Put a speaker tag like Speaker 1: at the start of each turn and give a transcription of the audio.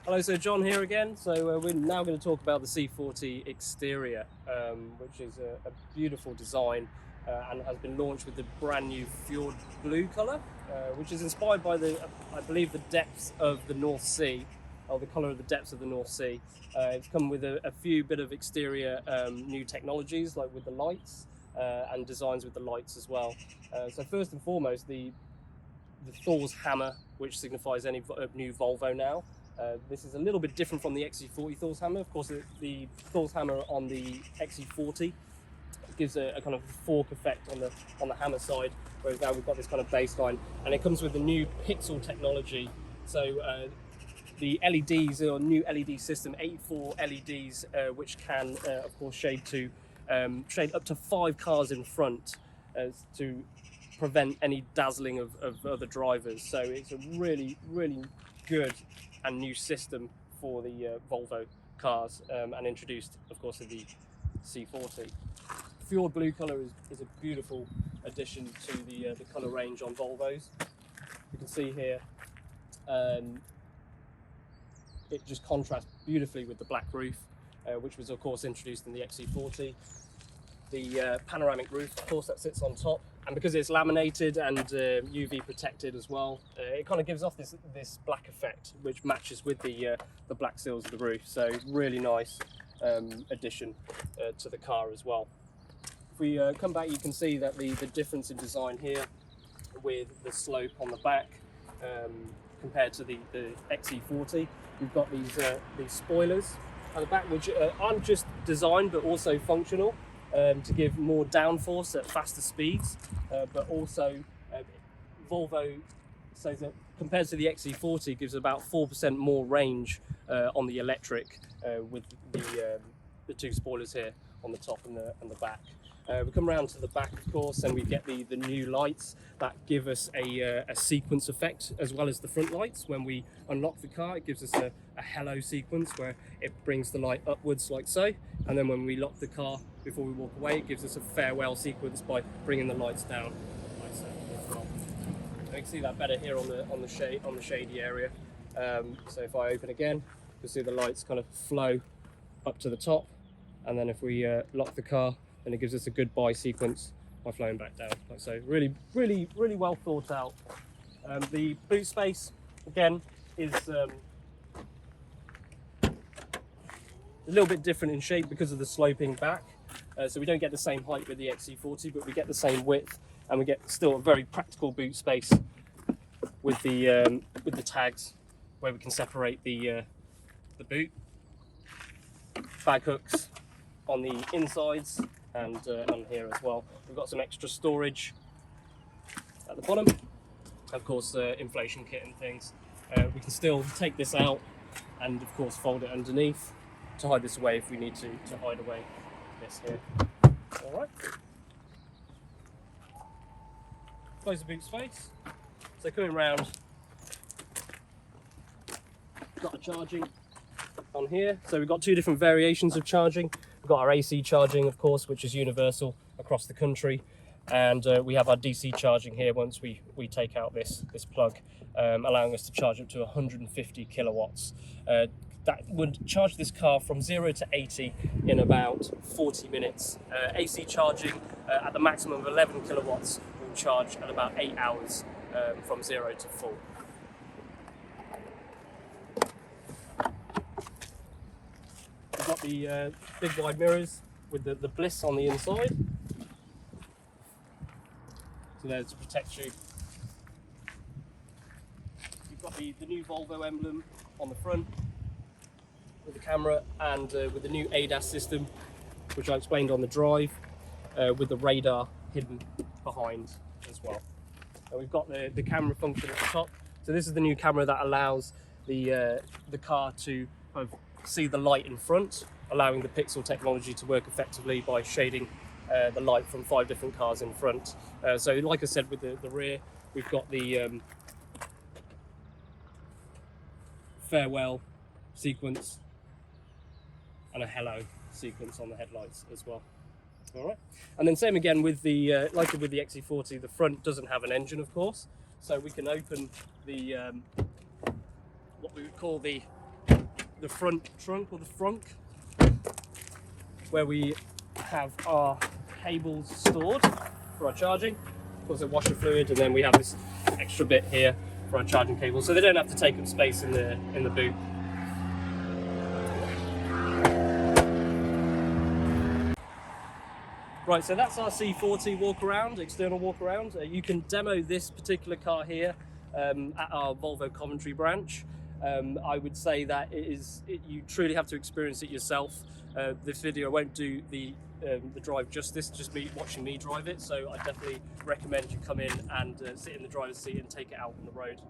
Speaker 1: Hello, so John here again. So we're now going to talk about the C40 exterior, which is a beautiful design and has been launched with the brand new fjord blue colour, which is inspired by I believe, the depths of the North Sea, or the colour of the depths of the North Sea. It's come with a few bit of exterior new technologies, like with the lights and designs with the lights as well. So first and foremost, the Thor's hammer, which signifies any new Volvo now. This is a little bit different from the XC40 Thor's hammer. Of course, the Thor's hammer on the XC40 gives a kind of fork effect on the hammer side, whereas now we've got this kind of baseline, and it comes with the new pixel technology. So the LEDs, or new LED system, 84 LEDs, which can, of course, shade up to 5 cars in front to prevent any dazzling of other drivers. So it's a really, really good and new system for the Volvo cars, and introduced, of course, in the C40. Fjord blue colour is a beautiful addition to the colour range on Volvos. You can see here it just contrasts beautifully with the black roof, which was of course introduced in the XC40. The panoramic roof, of course, that sits on top, and because it's laminated and UV protected as well, it kind of gives off this black effect, which matches with the black seals of the roof. So really nice addition to the car as well. If we come back, you can see that the difference in design here with the slope on the back compared to the XC40. We've got these spoilers at the back, which aren't just designed but also functional, to give more downforce at faster speeds, but also Volvo says that compared to the XC40 gives about 4% more range on the electric with the two spoilers here on the top and the back. We come around to the back, of course, and we get the new lights that give us a sequence effect, as well as the front lights. When we unlock the car, it gives us a hello sequence where it brings the light upwards like so, and then when we lock the car before we walk away, it gives us a farewell sequence by bringing the lights down like so as well. You can see that better here on the shady area. So if I open again, you'll see the lights kind of flow up to the top, and then if we lock the car, then it gives us a goodbye sequence by flowing back down like so. Really, really, really well thought out. The boot space again is a little bit different in shape because of the sloping back. So we don't get the same height with the XC40, but we get the same width, and we get still a very practical boot space with the tags, where we can separate the boot. Bag hooks on the insides and on here as well. We've got some extra storage at the bottom, of course, inflation kit and things. We can still take this out and of course fold it underneath to hide this away if we need to hide away this here. All right. Close the boot space. So coming round, got the charging on here. So we've got two different variations of charging. We've got our AC charging, of course, which is universal across the country, and we have our DC charging here once we take out this plug, allowing us to charge up to 150 kilowatts. That would charge this car from 0 to 80 in about 40 minutes. AC charging at the maximum of 11 kilowatts will charge at about 8 hours from 0 to full. We've got the big wide mirrors with the bliss on the inside. So there's to protect you. You've got the new Volvo emblem on the front with the camera, and with the new ADAS system, which I explained on the drive, with the radar hidden behind as well. And we've got the camera function at the top. So this is the new camera that allows the car to kind of see the light in front, allowing the pixel technology to work effectively by shading the light from 5 different cars in front. So like I said, with the rear, we've got the farewell sequence and a hello sequence on the headlights as well. All right, and then same again with the like with the XC40, the front doesn't have an engine, of course, so we can open the what we would call the the front trunk or the frunk, where we have our cables stored for our charging. Of course, a washer fluid, and then we have this extra bit here for our charging cable, so they don't have to take up space in the boot. Right, so that's our C40 walk around, external walk around. You can demo this particular car here at our Volvo Coventry branch. I would say that you truly have to experience it yourself. This video won't do the drive justice, just watching me drive it, so I definitely recommend you come in and sit in the driver's seat and take it out on the road.